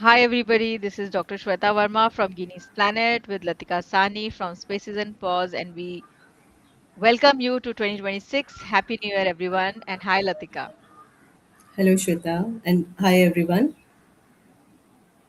Hi everybody, this is Dr. Shweta Verma from Ginny's Planet with Latika Sawhney from Spaces and Pause, and we welcome you to 2026. Happy New Year everyone, and hi Latika. Hello, Shweta, and hi, everyone.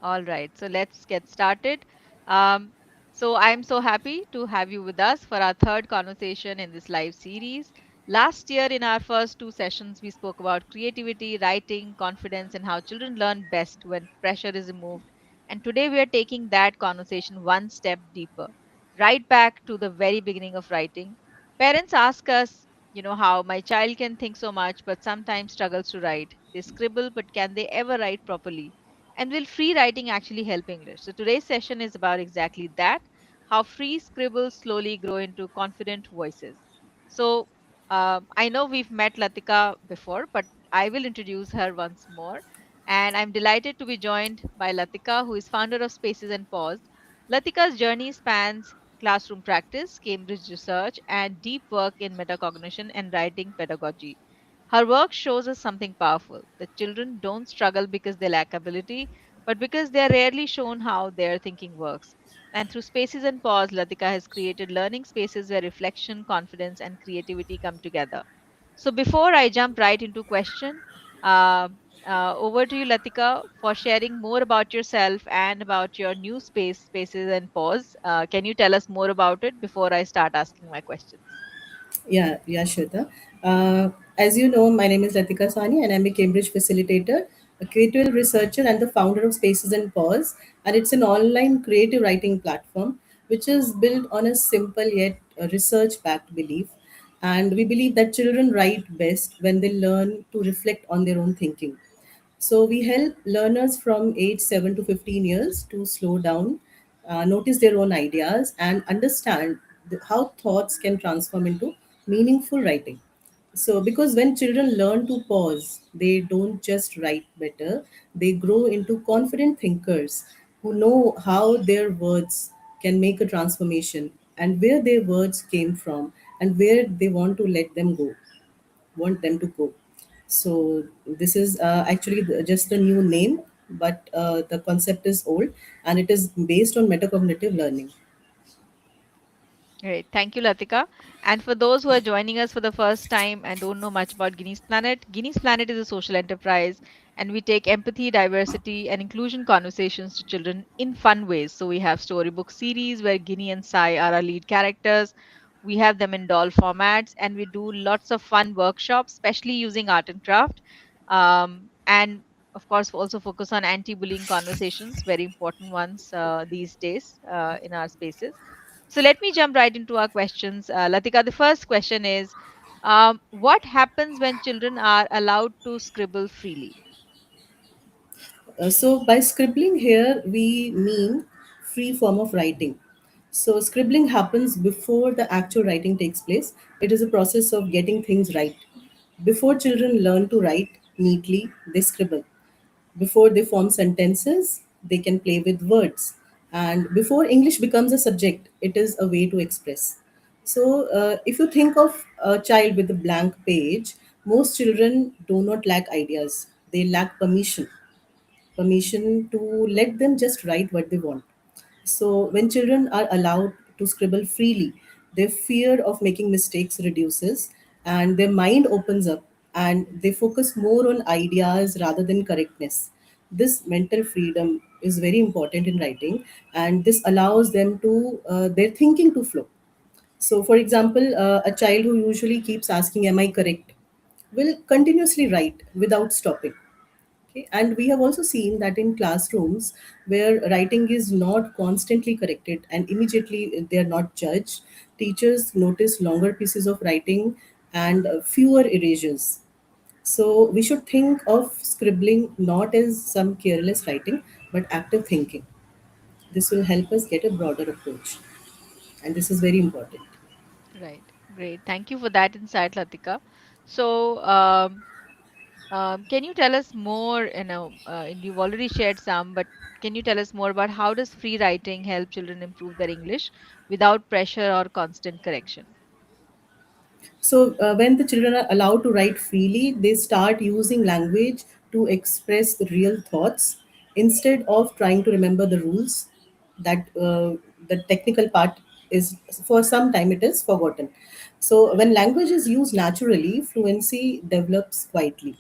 All right, so let's get started. Um, so I'm so happy to have you with us for our third conversation in this live series. Last year, in our first two sessions, we spoke about creativity, writing, confidence, and how children learn best when pressure is removed. And today, we are taking that conversation one step deeper, right back to the very beginning of writing. Parents ask us, how my child can think so much but sometimes struggles to write. They scribble, but can they ever write properly? And will free writing actually help English? So today's session is about exactly that, how free scribbles slowly grow into confident voices. So I know we've met Latika before, but I will introduce her once more. And I'm delighted to be joined by Latika, who is founder of Spaces and Pause. Latika's journey spans classroom practice, Cambridge research, and deep work in metacognition and writing pedagogy. Her work shows us something powerful, that children don't struggle because they lack ability, but because they are rarely shown how their thinking works. And through Spaces and Pause, Latika has created learning spaces where reflection, confidence, and creativity come together. So before I jump right into question, uh, over to you, Latika, for sharing more about yourself and about your new Spaces and Pause. Can you tell us more about it before I start asking my questions? Yeah, Shweta. As you know, my name is Latika Sawhney, and I'm a Cambridge facilitator, a creative researcher, and the founder of Spaces and Pause. And it's an online creative writing platform which is built on a simple yet research backed belief. And we believe that children write best when they learn to reflect on their own thinking. So we help learners from age 7 to 15 years to slow down, notice their own ideas, and understand how thoughts can transform into meaningful writing. So, because when children learn to pause, they don't just write better, they grow into confident thinkers who know how their words can make a transformation and where their words came from and where they want them to go. So this is actually just a new name, but the concept is old and it is based on metacognitive learning. Great. Thank you, Latika. And for those who are joining us for the first time and don't know much about Guinea's Planet is a social enterprise, and we take empathy, diversity, and inclusion conversations to children in fun ways. So we have storybook series where Guinea and Sai are our lead characters. We have them in doll formats, and we do lots of fun workshops, especially using art and craft. And of course, also focus on anti-bullying conversations, very important ones these days in our spaces. So let me jump right into our questions. Latika, the first question is, what happens when children are allowed to scribble freely? So by scribbling here, we mean free form of writing. So scribbling happens before the actual writing takes place. It is a process of getting things right. Before children learn to write neatly, they scribble. Before they form sentences, they can play with words. And before English becomes a subject, it is a way to express. So, if you think of a child with a blank page, most children do not lack ideas, they lack permission to let them just write what they want. So, when children are allowed to scribble freely, their fear of making mistakes reduces and their mind opens up and they focus more on ideas rather than correctness. This mental freedom is very important in writing, and this allows them to their thinking to flow. So, for example, a child who usually keeps asking, "Am I correct?" will continuously write without stopping. Okay. And we have also seen that in classrooms where writing is not constantly corrected and immediately they are not judged, teachers notice longer pieces of writing and fewer erasures. So we should think of scribbling not as some careless writing but active thinking. This will help us get a broader approach, and this is very important. Right. Great. Thank you for that insight, Latika. So, can you tell us more? And you've already shared some, but can you tell us more about how does free writing help children improve their English without pressure or constant correction? So, when the children are allowed to write freely, they start using language to express the real thoughts. instead of trying to remember the rules. That the technical part is, for some time, it is forgotten. So when language is used naturally, fluency develops quietly.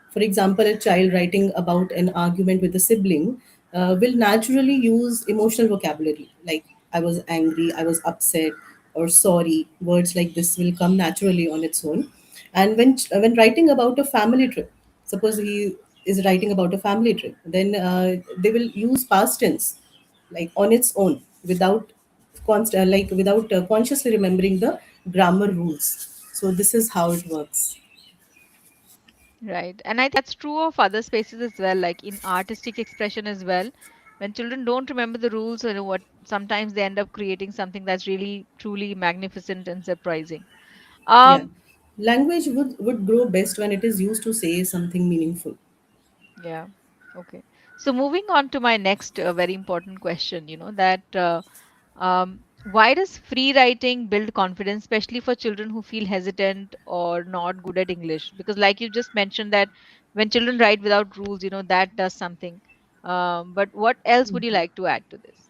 For example, a child writing about an argument with a sibling will naturally use emotional vocabulary like I was angry, I was upset, or sorry. Words like this will come naturally on its own. And when writing about a family trip, suppose he is writing about a family trip, then they will use past tense like on its own without consciously remembering the grammar rules. So this is how it works. Right. And I think that's true of other spaces as well, like in artistic expression as well. When children don't remember the rules, you know what, sometimes they end up creating something that's really truly magnificent and surprising. Yeah. Um, Language would grow best when it is used to say something meaningful. yeah. Okay. So moving on to my next very important question, that why does free writing build confidence, especially for children who feel hesitant or not good at English? Because, like you just mentioned, that when children write without rules, that does something. But what else would you like to add to this?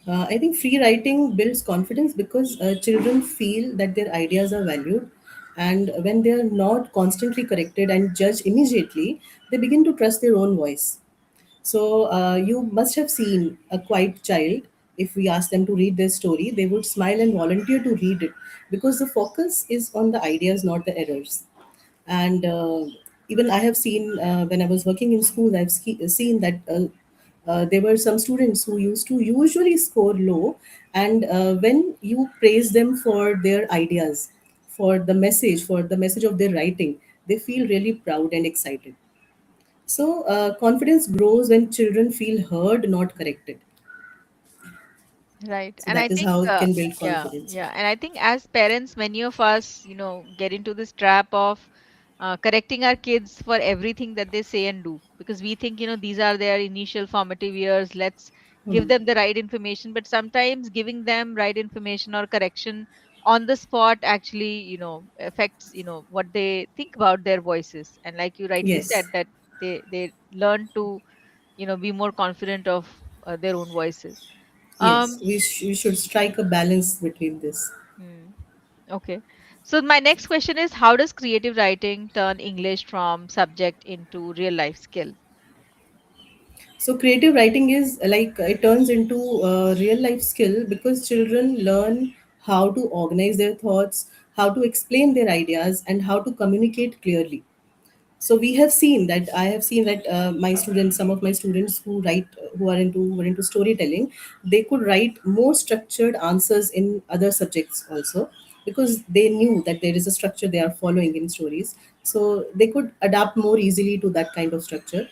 I think free writing builds confidence because children feel that their ideas are valued, and when they are not constantly corrected and judged immediately, they begin to trust their own voice. So you must have seen a quiet child. If we ask them to read their story, they would smile and volunteer to read it because the focus is on the ideas, not the errors. And even I have seen when I was working in school, seen that there were some students who used to usually score low, and when you praise them for their ideas, for the message of their writing, they feel really proud and excited. So confidence grows when children feel heard, not corrected. Right. So And I that is think, how it can build yeah, confidence. yeah. And I think as parents, many of us, get into this trap of correcting our kids for everything that they say and do because we think, these are their initial formative years. Let's give Hmm. them the right information. But sometimes giving them right information or correction on the spot actually, affects, what they think about their voices. And like you rightly Yes, said, that they learn to, be more confident of their own voices. yes, Um, we should strike a balance between this. hmm, okay. So my next question is, how does creative writing turn English from subject into real life skill? So creative writing is like it turns into a real life skill because children learn how to organize their thoughts, how to explain their ideas, and how to communicate clearly. So we have seen that I have seen that my students, some of my students who are into storytelling, they could write more structured answers in other subjects also because they knew that there is a structure they are following in stories. So they could adapt more easily to that kind of structure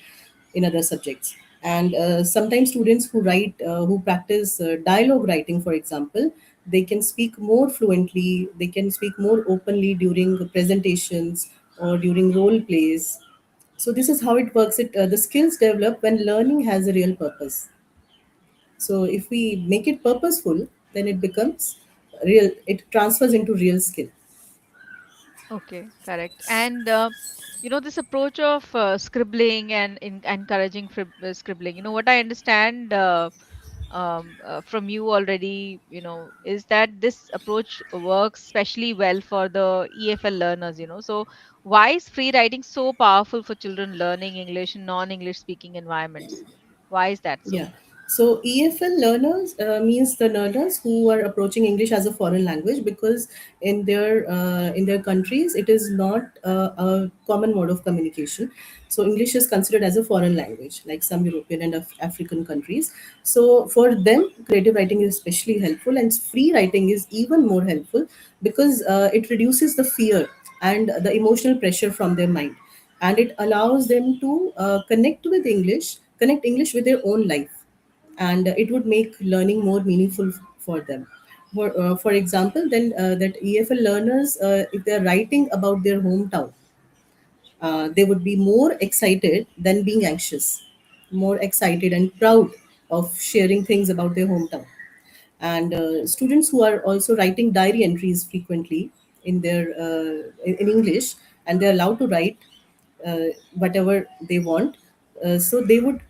in other subjects. And sometimes students who practice dialogue writing, for example, they can speak more fluently, they can speak more openly during presentations or during role plays. So this is how it works. The skills develop when learning has a real purpose. So if we make it purposeful, then it becomes real. It transfers into real skill. Okay, correct. And this approach of scribbling and encouraging scribbling. What I understand from you already, is that this approach works especially well for the EFL learners. So why is free writing so powerful for children learning English in non-English speaking environments? Why is that so? Yeah. So EFL learners means the learners who are approaching English as a foreign language because in their countries it is not a common mode of communication. So English is considered as a foreign language, like some European and African countries. So for them, creative writing is especially helpful, and free writing is even more helpful because it reduces the fear and the emotional pressure from their mind, and it allows them to connect English with their own life, and it would make learning more meaningful for them. For example, then that EFL learners, if they're writing about their hometown, they would be more excited than being anxious, more excited and proud of sharing things about their hometown. And students who are also writing diary entries frequently in English, and they're allowed to write whatever they want. So they would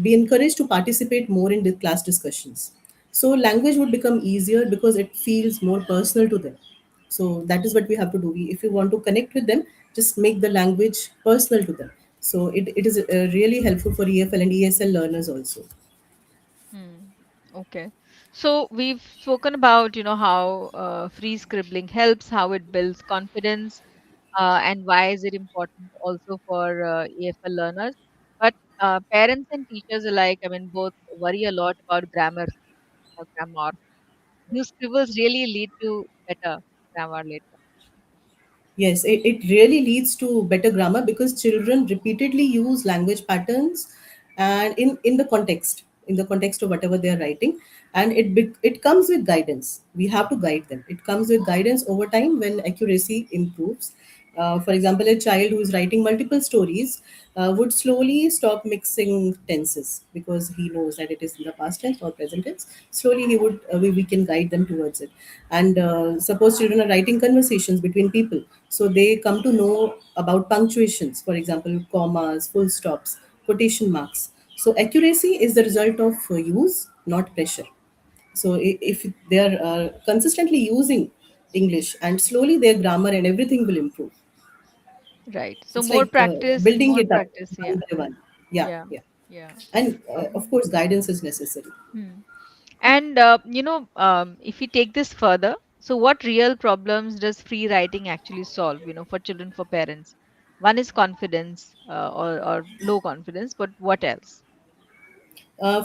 be encouraged to participate more in the class discussions. So language would become easier because it feels more personal to them. So that is what we have to do. If you want to connect with them, just make the language personal to them. So it is really helpful for EFL and ESL learners also. Hmm. Okay. So we've spoken about, how free scribbling helps, how it builds confidence, and why is it important also for EFL learners. But parents and teachers alike, I mean, both worry a lot about grammar. Do scribbles really lead to better grammar later? Yes, it really leads to better grammar because children repeatedly use language patterns and in the context of whatever they are writing, and it comes with guidance. We have to guide them. It comes with guidance over time when accuracy improves. For example, a child who is writing multiple stories would slowly stop mixing tenses because he knows that it is in the past tense or present tense. Slowly, we can guide them towards it. And suppose children are writing conversations between people, so they come to know about punctuations, for example, commas, full stops, quotation marks. So accuracy is the result of use, not pressure. So if they are consistently using English, and slowly their grammar and everything will improve. Right. So It's like building more it up practice. one Yeah. by one. Yeah, Yeah. yeah. Yeah. And of Um, course, guidance is necessary. hmm. And if we take this further, so what real problems does free writing actually solve? For children, for parents. One is confidence, or low confidence, but what else?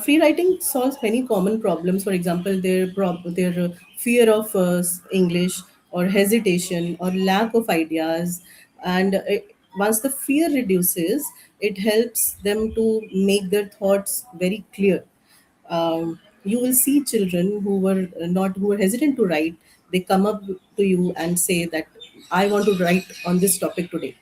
Free writing solves many common problems. For example, their fear of English, or hesitation, or lack of ideas. And once the fear reduces, it helps them to make their thoughts very clear. You will see children who were hesitant to write. They come up to you and say that I want to write on this topic today.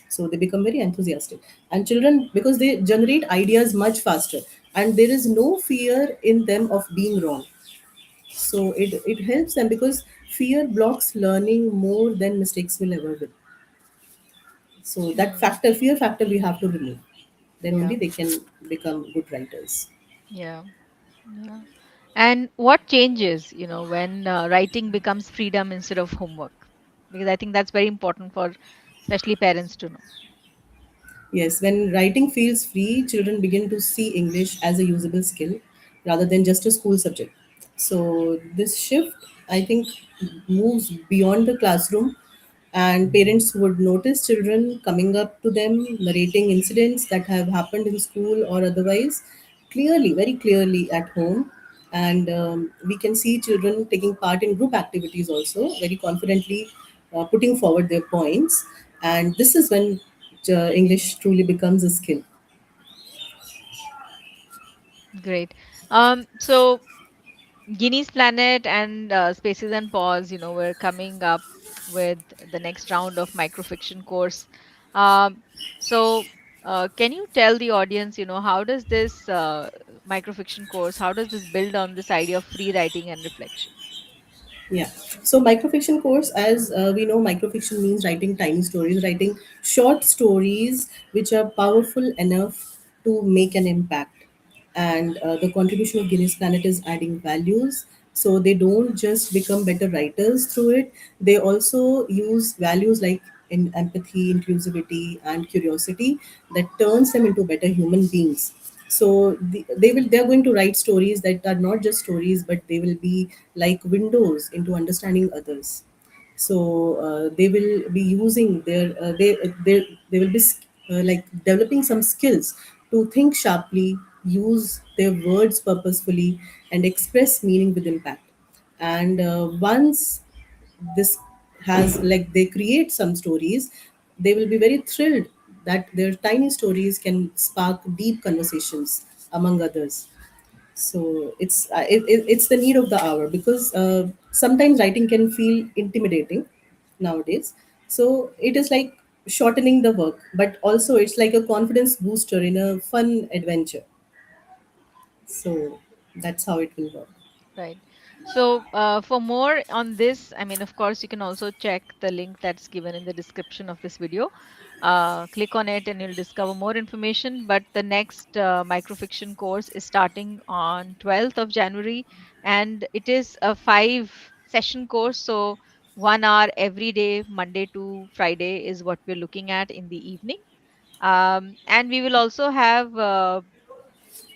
So they become very enthusiastic, and children, because they generate ideas much faster, and there is no fear in them of being wrong. So it helps them because fear blocks learning more than mistakes will ever will. So that Hmm. fear factor, we have to remove. Then Yeah. only they can become good writers. Yeah. Yeah. And what changes, when writing becomes freedom instead of homework? Because I think that's very important for especially parents to know. Yes, when writing feels free, children begin to see English as a usable skill rather than just a school subject. So, this shift, I think, moves beyond the classroom, and parents would notice children coming up to them, narrating incidents that have happened in school or otherwise, clearly, very clearly at home. And we can see children taking part in group activities also, very confidently putting forward their points. And this is when English truly becomes a skill. Great. So Guinea's Planet and Spaces and Pause, we're coming up with the next round of microfiction course. Um, so, can you tell the audience, how does this microfiction course, how does this build on this idea of free writing and reflection? Yeah. So microfiction course, as we know, microfiction means writing tiny stories, writing short stories which are powerful enough to make an impact. And the contribution of Guinness Planet is adding values. So they don't just become better writers through it. They also use values like in empathy, inclusivity, and curiosity that turns them into better human beings. So they are going to write stories that are not just stories, but they will be like windows into understanding others. So they will be using they will be like developing some skills to think sharply, use their words purposefully, and express meaning with impact. And once this has like they create some stories, they will be very thrilled that their tiny stories can spark deep conversations among others. So it's the need of the hour, because sometimes writing can feel intimidating nowadays. So it is like shortening the work, but also it's like a confidence booster in a fun adventure. So that's how it will work. Right. So, for more on this, I mean, of course, you can also check the link that's given in the description of this video. Click on it and you'll discover more information. But the next microfiction course is starting on 12th of January, and it is a 5 session course. So 1 hour every day, Monday to Friday, is what we're looking at in the evening. And we will also have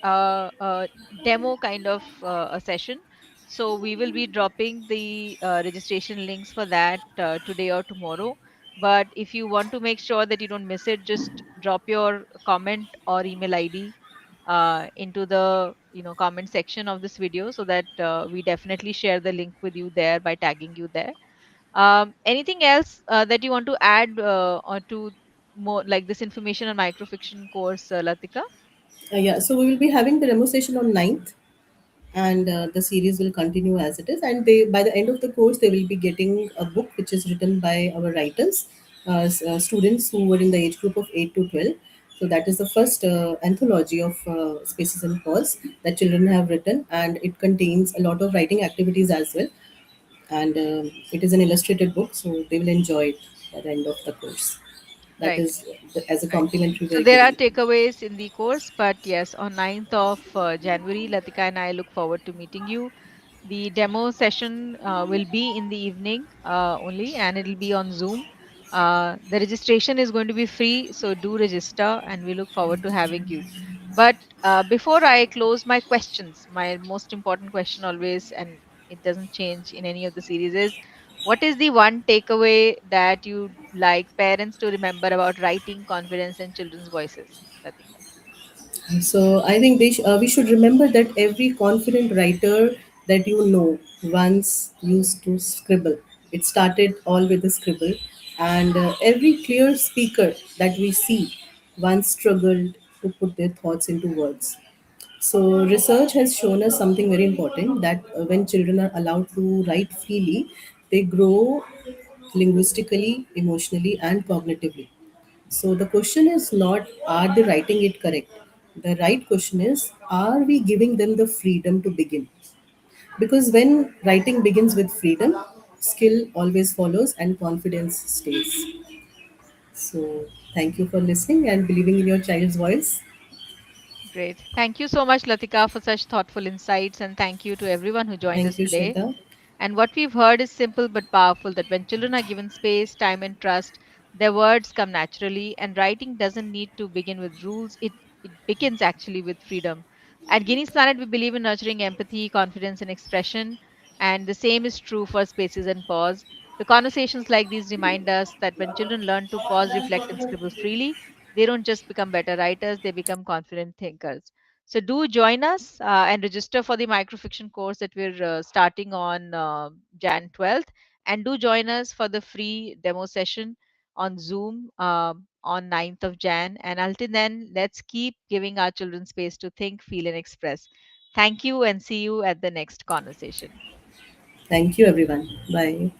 a demo kind of a session. So we will be dropping the registration links for that today or tomorrow. But if you want to make sure that you don't miss it, just drop your comment or email ID into the comment section of this video, so that we definitely share the link with you there by tagging you there. Anything else that you want to add or to more like this information on microfiction course, Latika? Yeah, so we will be having the demo session on 9th, and the series will continue as it is, and they, by the end of the course, they will be getting a book which is written by our writers, students who were in the age group of 8 to 12. So that is the first anthology of spaces and pause that children have written, and it contains a lot of writing activities as well. And it is an illustrated book, so they will enjoy it at the end of the course. That Right. is as a Right. complimentary we So are there are giving. takeaways in the course, but yes, on 9th of January, Latika and I look forward to meeting you. The demo session will be in the evening only, and it'll be on Zoom. The registration is going to be free, so do register, and we look forward to having you. But before I close my questions, my most important question always, and it doesn't change in any of the series, is what is the one takeaway that you like parents to remember about writing confidence in children's voices, Latika? So I think we should remember that every confident writer that you know once used to scribble. It started all with a scribble, and every clear speaker that we see once struggled to put their thoughts into words. So research has shown us something very important, that when children are allowed to write freely, they grow linguistically, emotionally, and cognitively. So the question is not, are they writing it correct? The right question is, are we giving them the freedom to begin? Because when writing begins with freedom, skill always follows and confidence stays. So thank you for listening and believing in your child's voice. Great. Thank you so much, Latika, for such thoughtful insights, and thank you to everyone who joined Thank us you, today. Shweta. And what we've heard is simple but powerful, that when children are given space, time, and trust, their words come naturally, and writing doesn't need to begin with rules. It begins actually with freedom. At Guinness Planet, we believe in nurturing empathy, confidence, and expression, and the same is true for spaces and pause. The conversations like these remind us that when children learn to pause, reflect, and scribble freely, they don't just become better writers, they become confident thinkers. So do join us and register for the microfiction course that we're starting on Jan 12th. And do join us for the free demo session on Zoom on 9th of Jan. And until then, let's keep giving our children space to think, feel, and express. Thank you, and see you at the next conversation. Thank you, everyone. Bye.